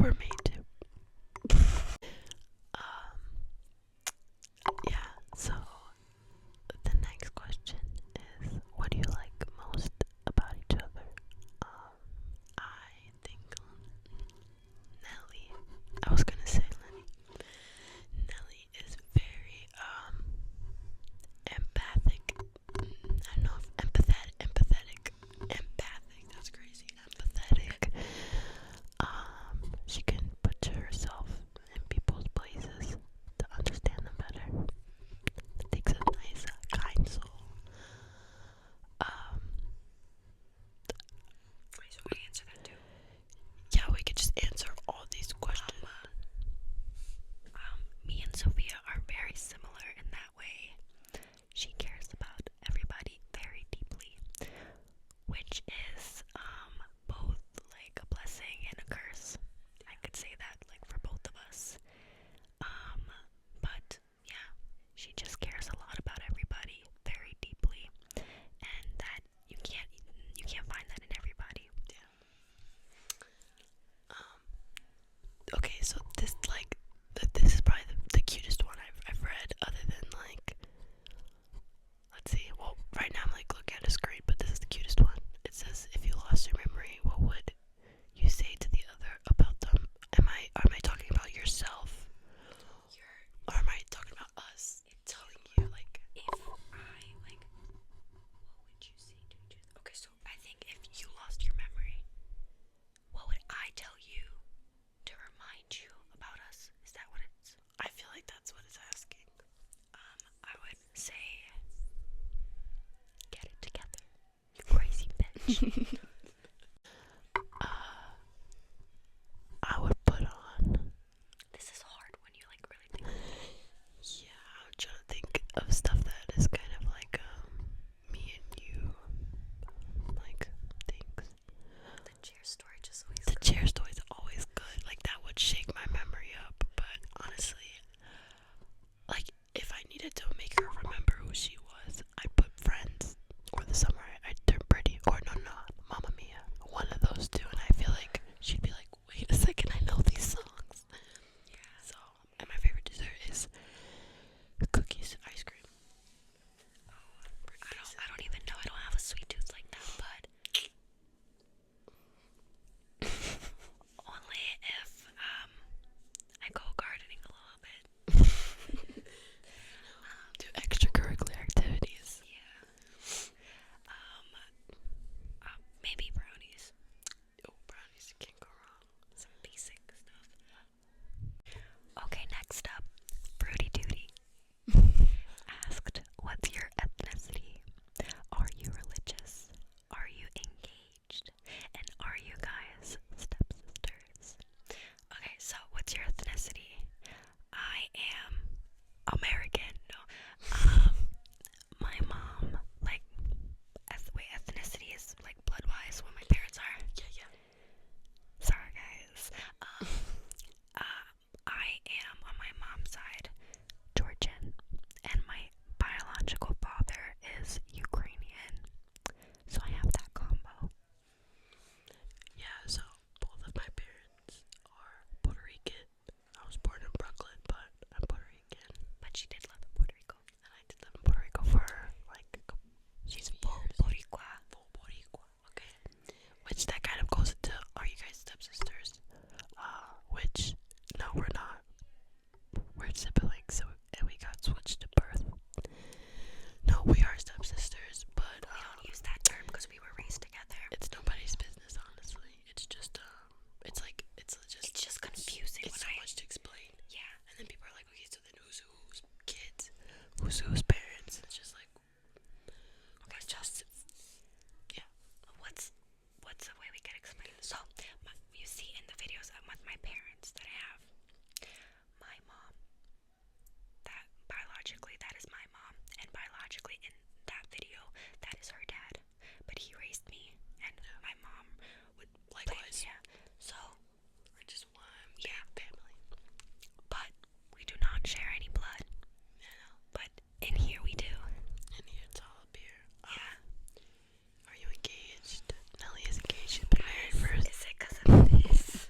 were made to. Yeah, so the next question is, what do you like most about each other? I think Nelly, I was gonna say Lenny. Nelly is very empathic. I don't know if empathic, that's crazy. Empathetic. She can put herself in people's places to understand them better. Takes a nice, kind soul. Wait, so I answer that too? Yeah, we could just answer all these questions. Me and Sophia are very similar in that way. She cares about everybody very deeply, which is both like a blessing and a curse. I could say that like for both of us. But yeah, she just cares a lot about everybody very deeply, and that you can't find that in everybody. Yeah. Okay, so this this is probably the cutest one I've read, other than like, let's see. Well, right now I'm like looking at a screen, but this is the cutest one. It says, "If you lost your memory, what would you say to the other about them?" Am I talking about yourself, or am I talking about us? Telling you like, If I like, what would you say to each other? Okay, so I think if you lost your memory, what would I tell you to remind you about us? Is that what it's? I feel like that's what it's asking. I would say, get it together, you crazy bitch. I would put on. This is hard when you like really think. Yeah, I'm trying to think of stuff that is kind of like me and you like things. The chair story just always. The chair story is always good. Like that would shake my memory up. But honestly, like if I needed to make her remember who she was, I'd put Friends or The Summer I Turned Pretty, or no, Mamma Mia. One of those two, and I feel like she'd be like, "Wait a second, I know these songs." Yeah. So, and my favorite dessert is cookies, ice cream. I don't even know. I don't have a sweet tooth like that, but only if I go gardening a little bit. Do extracurricular activities. Yeah. Maybe brownies. Oh, brownies, can't go wrong. Some basic stuff. Okay, next up, Fruity Duty asked, "What's your ethnicity? Are you religious? Are you engaged? And are you guys stepsisters?" Okay, so what's your ethnicity? I am American. No, my mom, like, ethnicity is like blood-wise what my parents are. Yeah. Sorry, guys. I am on my mom's side Georgian, and my biological father is Ukrainian. So I have that combo. Yeah, so both of my parents are Puerto Rican. I was born in Brooklyn, but I'm Puerto Rican. But she did live in Puerto Rico. And I did live in Puerto Rico for like She's full years. Boricua. Full Boricua. Okay. Which that kind of goes into, are you guys stepsisters? Which, no, we're not. We're siblings, so, and we got switched to birth. No, we are stepsisters, but We don't use that term because we were raised together. it's nobody's business, honestly. It's just It's just confusing it's so when much to explain. yeah. And then people are like, okay, so then who's kids? Who's parents? It's just like, Okay, just, yeah. What's a way we can explain this? So, you see in the videos with my parents that I have, my mom, that biologically that is my mom, and biologically in that video that is her dad. But he raised me, and my mom would Likewise. yeah. So We're just one yeah, family. but we do not share any blood. But in here we do. And here it's all up here. Yeah. Are you engaged? Nelly is engaged. She's been married for Is it because of this?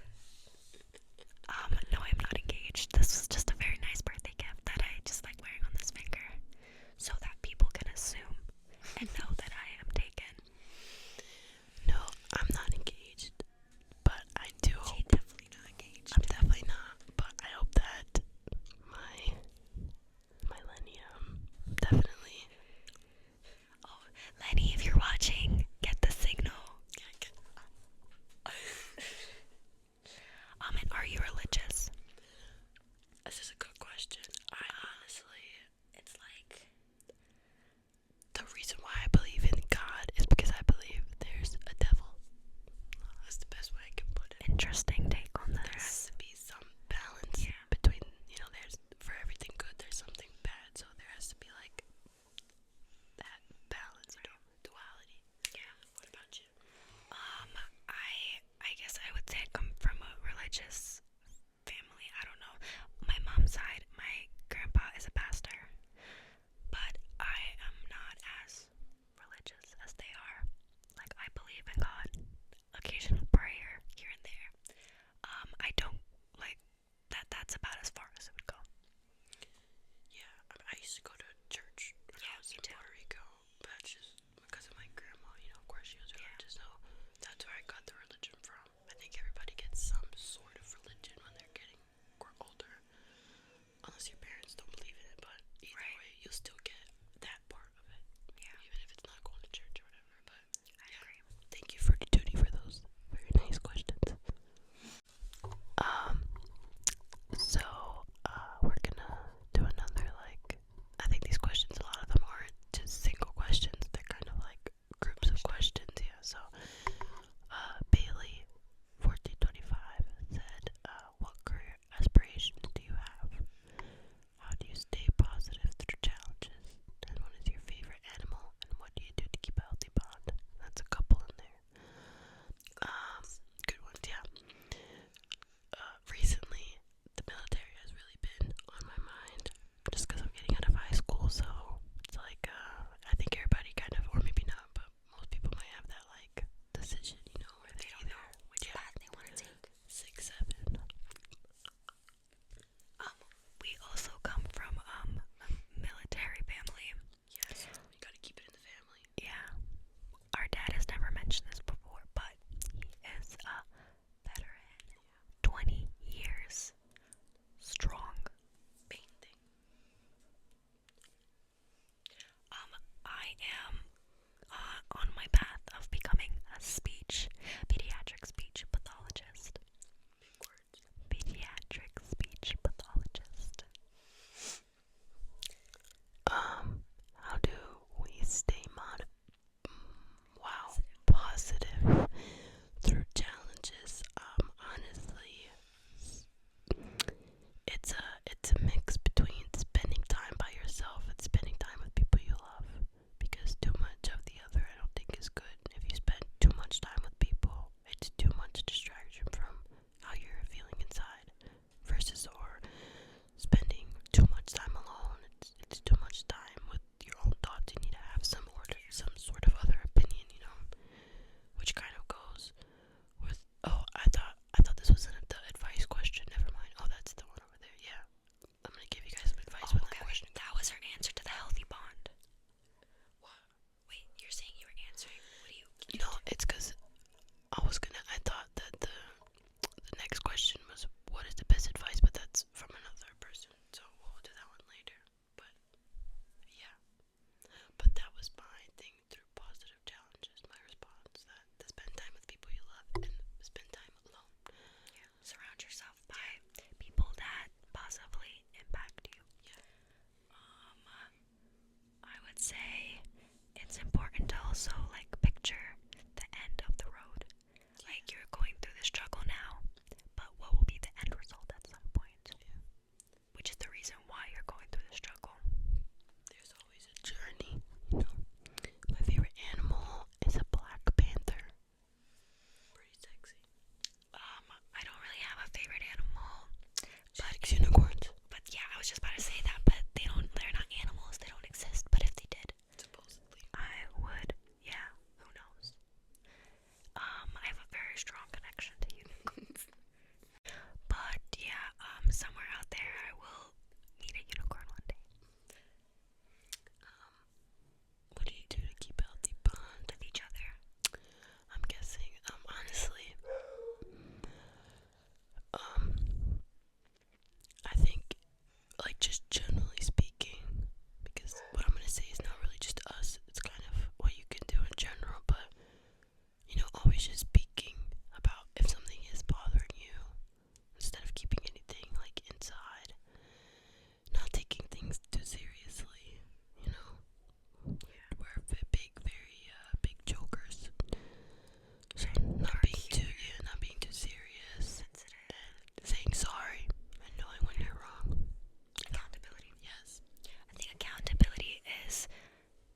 just generally speaking, because what I'm gonna say is not really just us. It's kind of what you can do in general, but always just speaking about if something is bothering you instead of keeping anything like inside. Not taking things too seriously, you know. We're big jokers. So not being too serious. And saying sorry and knowing when you're wrong. Accountability. Yes. I think accountability is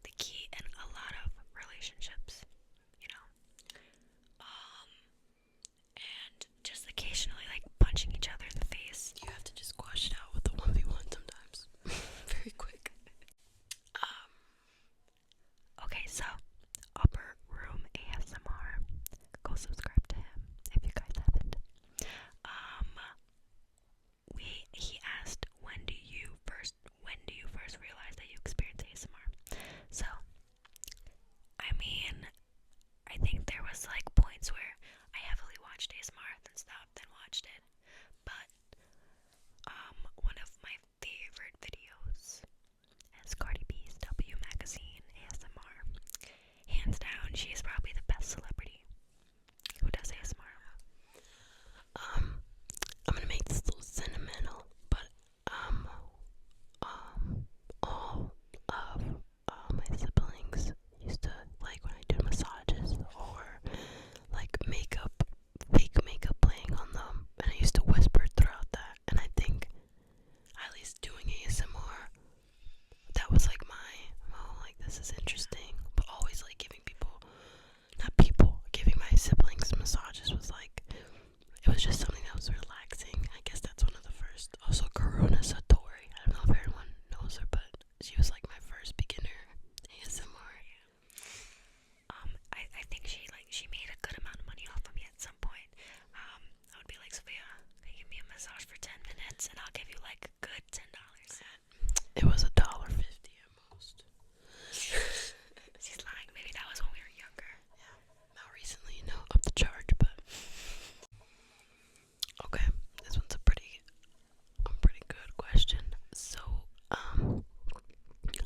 the key in a lot of relationships, you know. And just occasionally like punching each other in the face. You have to just squash it out with the 1v1 sometimes. Very quick. Okay, so Upper Room ASMR. Go subscribe to him if you guys haven't. He asked when do you first realize that you experience ASMR? So I mean, I think there was like points where I heavily watched ASMR, then stopped, then watched it. But one of my favorite videos is Cardi B's W Magazine ASMR. Hands down, she is probably the best celebrity who does ASMR. I'm gonna make this a little sentimental, but all of my siblings used to like when I did massages or like fake makeup playing on them, and I used to whisper throughout that. And I think at least doing ASMR, that was like like this is interesting, but always like giving my siblings massages was like, it was just something that was relaxing. I guess that's one of the first. Also, Karuna Satori. I don't know if everyone knows her, but she was like my first beginner ASMR. I think she made a good amount of money off of me at some point. I would be like, Sophia, can you give me a massage for 10 minutes and I'll give you like a good $10. It was $1.50 at most. She's lying. Maybe that was when we were younger. Yeah, not recently, up the charge, but okay. This one's a pretty good question. So,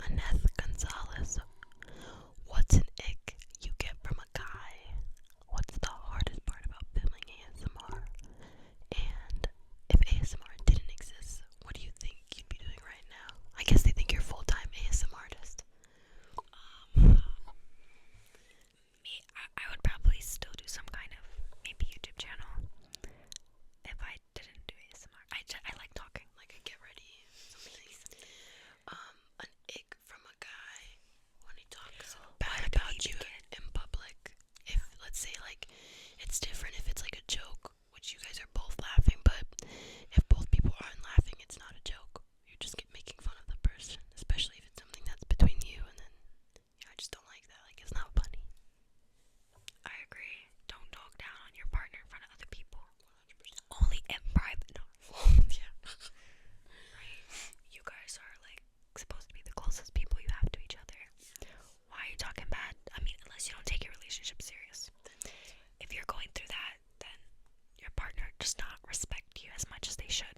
Aneth Gonzalez, what's an ick you get from a guy? What's the hardest part about filming ASMR? And if ASMR didn't exist, what do you think you'd be doing right now? I guess they think you're full-time ASMR artist. I would probably still do some kind of maybe YouTube channel if I didn't do ASMR. I like talking. Like a get ready something. An ick from a guy when he talks bad about you in public. If let's say like it's different if it's like a joke, which you guys are both laughing, but if both people aren't laughing, it's not a joke. You're just making fun of the person, especially if it's something that's between you, and then I just don't like that. Like it's not funny. I agree. Don't talk down on your partner in front of other people. 100%. Only in private. No. Yeah. Right. You guys are like supposed to be the closest people you have to each other. Why are you talking bad? I mean, unless you don't take your relationship serious. If you're going through that, then your partner does not respect you as much as they should.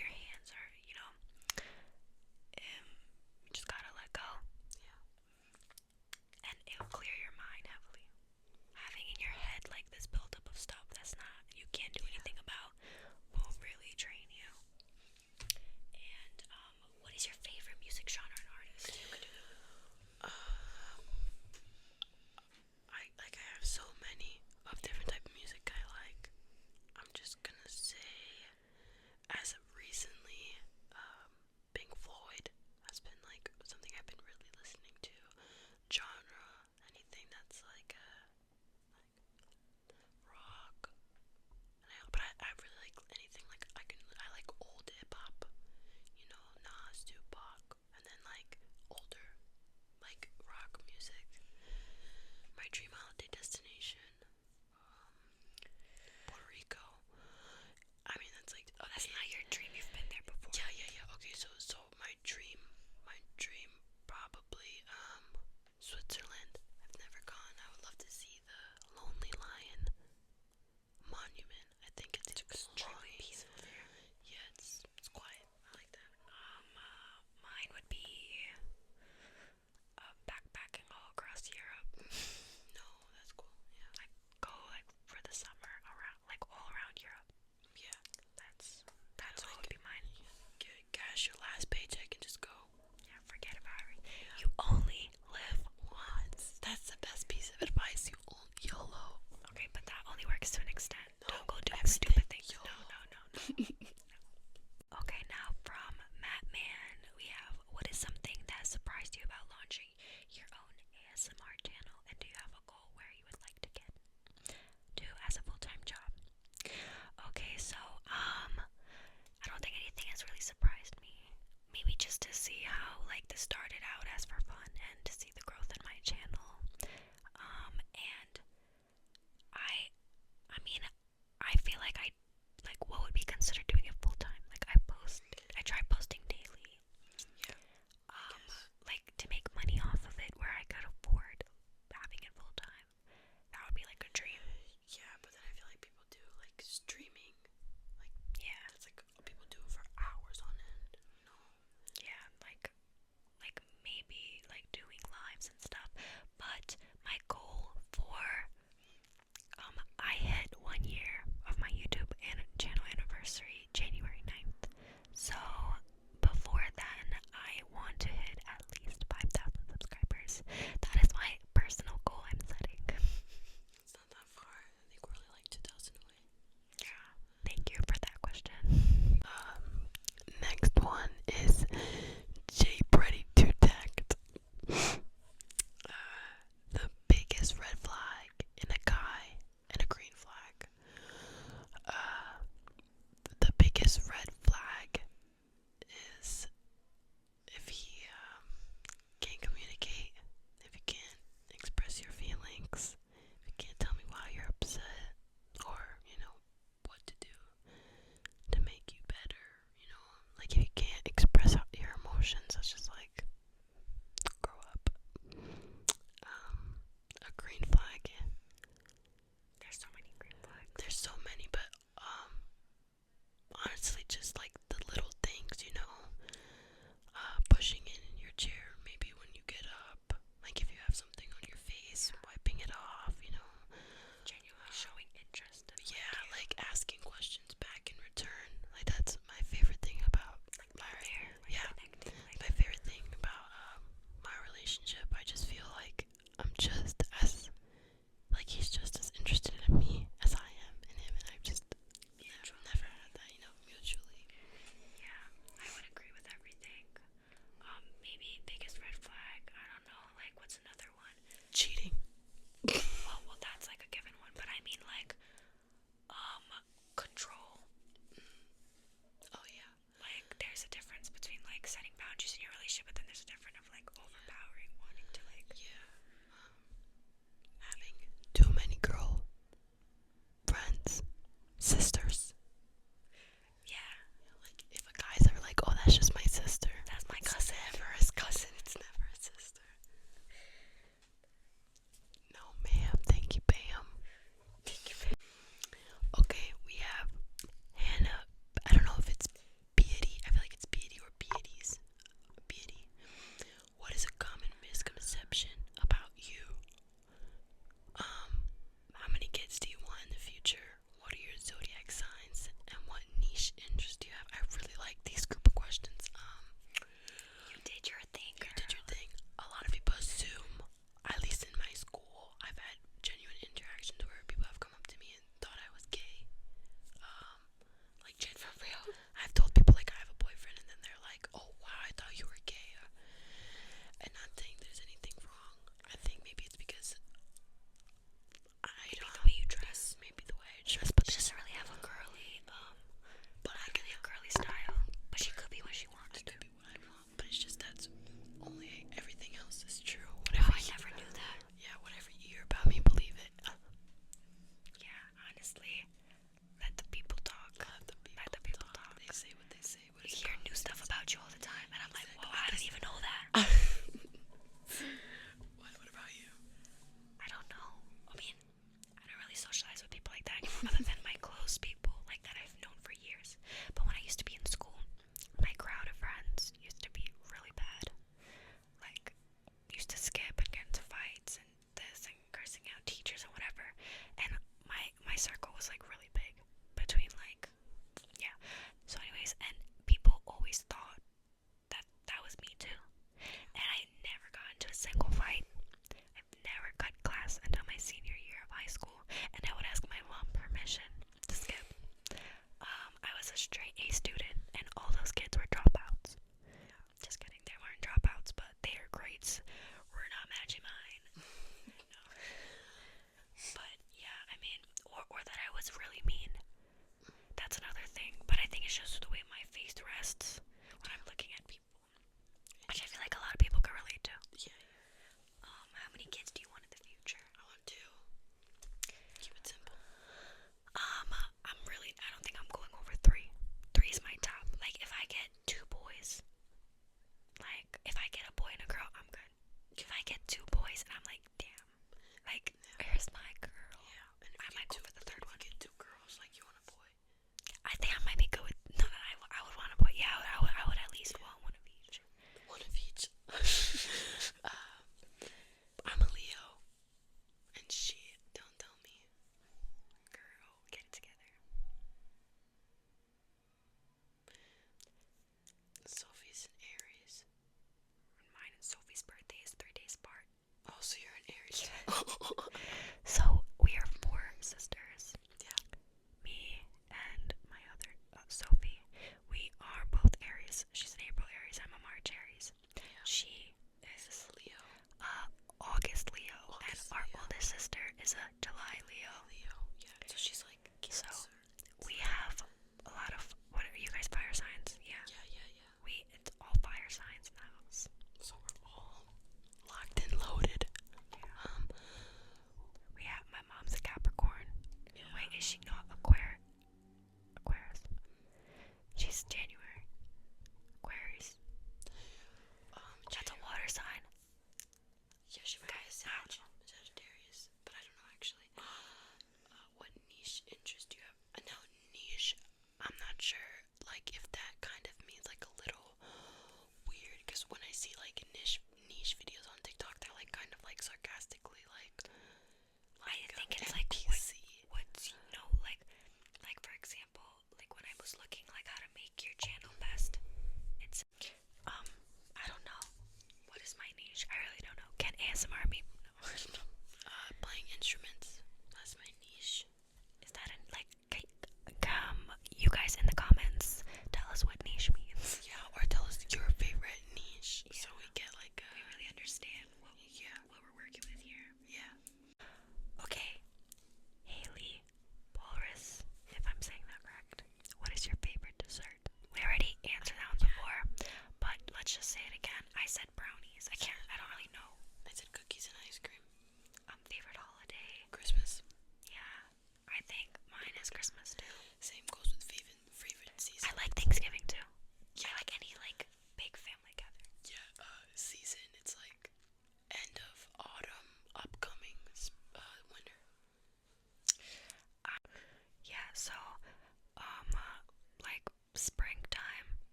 your hands are, you just gotta let go. Yeah. And it'll clear your mind heavily. Having in your head like this buildup of stuff that's not, you can't do anything about, will really drain you. And what is your favorite music genre and artist? You could do that. I have so many of different type of music I like. I'm just gonna say, as of recently,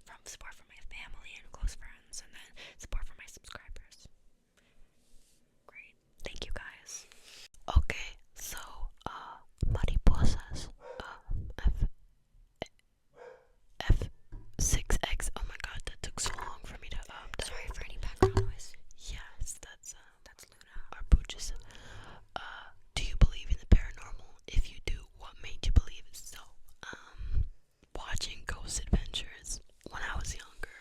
from support from my family and close friends, and then support from my subscribers. Great. Thank you guys. Okay, so mariposas. F6X. Oh my god, that took so long for me to Sorry for any background noise. Yes, That's Luna. our pooches. Do you believe in the paranormal? If you do, what made you believe it? So, watching Ghost Adventures when I was younger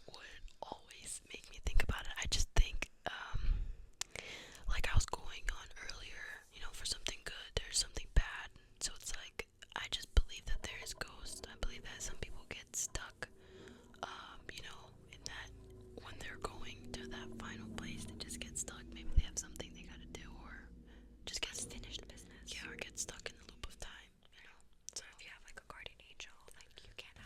would always make me think about it. I just think, like I was going on earlier, for something good, there's something bad. So it's like, I just believe that there is ghosts. I believe that some people get stuck, in that when they're going to that final place, they just get stuck. Maybe they have something they gotta do, or just get Unfinished business. yeah, or get stuck in the loop of time. So if you have like a guardian angel, like you can't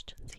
questions